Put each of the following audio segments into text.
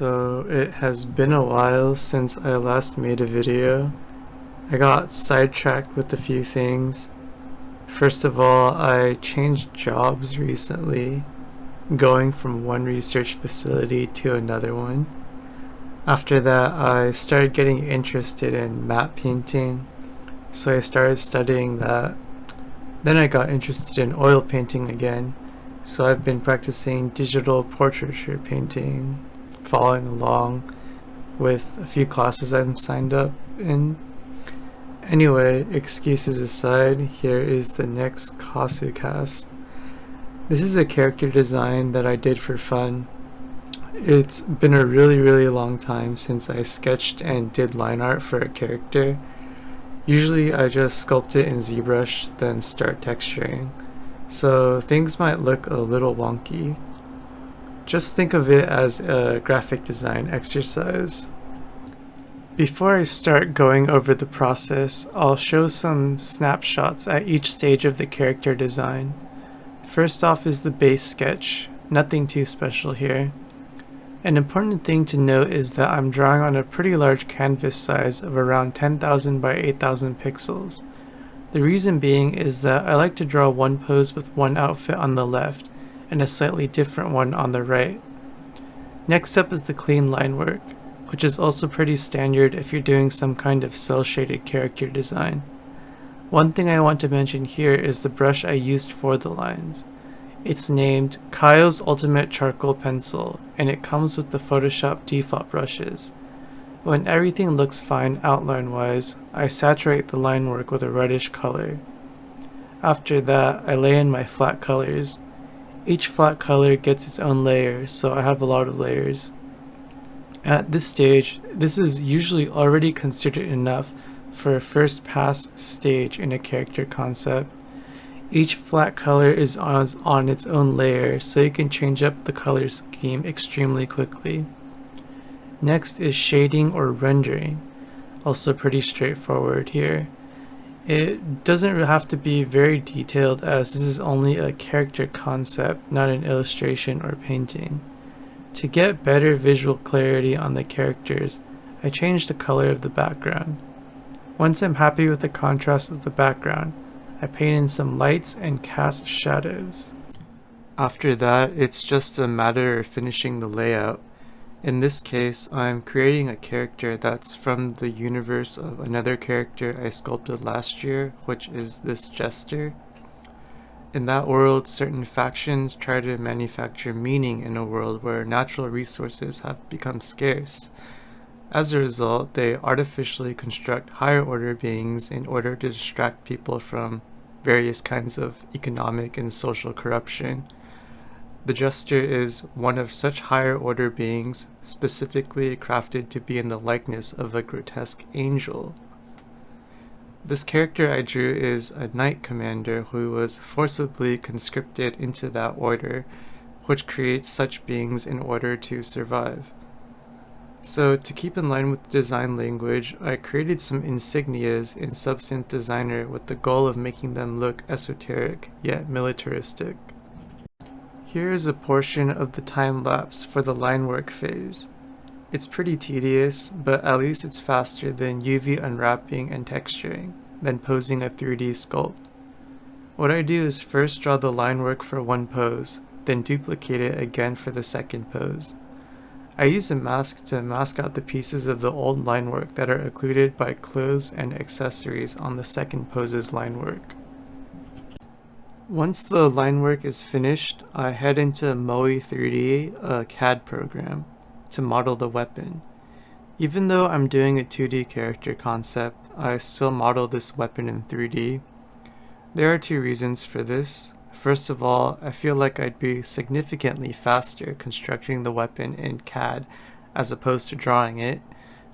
So it has been a while since I last made a video. I got sidetracked with a few things. First of all, I changed jobs recently, going from one research facility to another one. After that, I started getting interested in matte painting, so I started studying that. Then I got interested in oil painting again, so I've been practicing digital portraiture painting, following along with a few classes I'm signed up in. Anyway, excuses aside, here is the next Kasucast. This is a character design that I did for fun. It's been a really long time since I sketched and did line art for a character. Usually I just sculpt it in ZBrush, then start texturing, so things might look a little wonky. Just think of it as a graphic design exercise. Before I start going over the process, I'll show some snapshots at each stage of the character design. First off is the base sketch, nothing too special here. An important thing to note is that I'm drawing on a pretty large canvas size of around 10,000 by 8,000 pixels. The reason being is that I like to draw one pose with one outfit on the left and a slightly different one on the right. Next up is the clean line work, which is also pretty standard if you're doing some kind of cel-shaded character design. One thing I want to mention here is the brush I used for the lines. It's named Kyle's Ultimate Charcoal Pencil, and it comes with the Photoshop default brushes. When everything looks fine outline-wise, I saturate the line work with a reddish color. After that, I lay in my flat colors. Each flat color gets its own layer, so I have a lot of layers. At this stage, this is usually already considered enough for a first pass stage in a character concept. Each flat color is on its own layer, so you can change up the color scheme extremely quickly. Next is shading or rendering, also pretty straightforward here. It doesn't have to be very detailed, as this is only a character concept, not an illustration or painting. To get better visual clarity on the characters, I change the color of the background. Once I'm happy with the contrast of the background, I paint in some lights and cast shadows. After that, it's just a matter of finishing the layout. In this case, I'm creating a character that's from the universe of another character I sculpted last year, which is this jester. In that world, certain factions try to manufacture meaning in a world where natural resources have become scarce. As a result, they artificially construct higher order beings in order to distract people from various kinds of economic and social corruption. The jester is one of such higher order beings, specifically crafted to be in the likeness of a grotesque angel. This character I drew is a knight commander who was forcibly conscripted into that order, which creates such beings in order to survive. So to keep in line with design language, I created some insignias in Substance Designer with the goal of making them look esoteric, yet militaristic. Here is a portion of the time lapse for the line work phase. It's pretty tedious, but at least it's faster than UV unwrapping and texturing, then posing a 3D sculpt. What I do is first draw the line work for one pose, then duplicate it again for the second pose. I use a mask to mask out the pieces of the old line work that are occluded by clothes and accessories on the second pose's line work. Once the line work is finished, I head into Moi3D, a CAD program, to model the weapon. Even though I'm doing a 2D character concept, I still model this weapon in 3D. There are two reasons for this. First of all, I feel like I'd be significantly faster constructing the weapon in CAD as opposed to drawing it.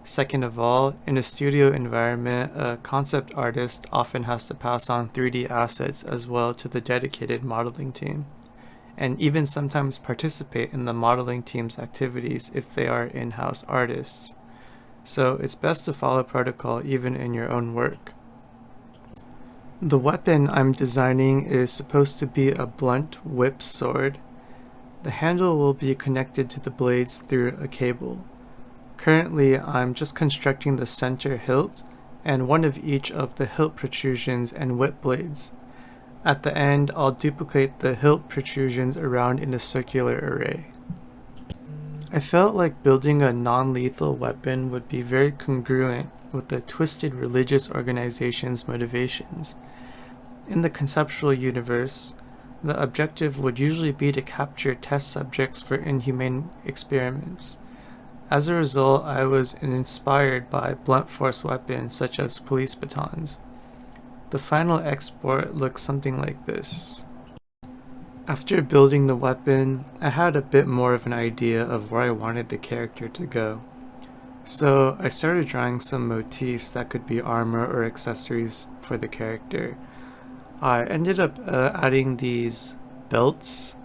Second of all, in a studio environment, a concept artist often has to pass on 3D assets as well to the dedicated modeling team, and even sometimes participate in the modeling team's activities if they are in-house artists. So it's best to follow protocol even in your own work. The weapon I'm designing is supposed to be a blunt whip sword. The handle will be connected to the blades through a cable. Currently, I'm just constructing the center hilt and one of each of the hilt protrusions and whip blades. At the end, I'll duplicate the hilt protrusions around in a circular array. I felt like building a non-lethal weapon would be very congruent with the twisted religious organization's motivations. In the conceptual universe, the objective would usually be to capture test subjects for inhumane experiments. As a result, I was inspired by blunt force weapons such as police batons. The final export looks something like this. After building the weapon, I had a bit more of an idea of where I wanted the character to go. So I started drawing some motifs that could be armor or accessories for the character. I ended up adding these belts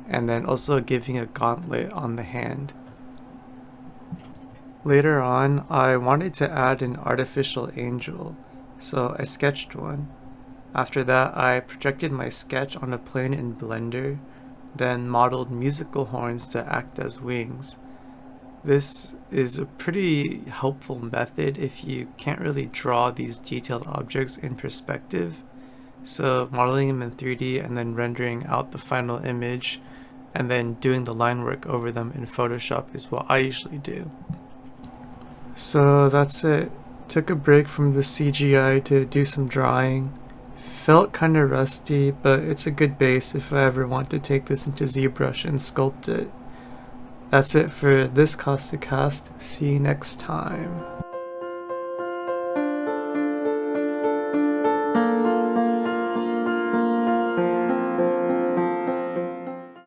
and then also giving a gauntlet on the hand. Later on, I wanted to add an artificial angel, so I sketched one. After that, I projected my sketch on a plane in Blender, then modeled musical horns to act as wings. This is a pretty helpful method if you can't really draw these detailed objects in perspective. So modeling them in 3D and then rendering out the final image and then doing the line work over them in Photoshop is what I usually do. So that's it. Took a break from the CGI to do some drawing. Felt kinda rusty, but it's a good base if I ever want to take this into ZBrush and sculpt it. That's it for this Kasucast. See you next time.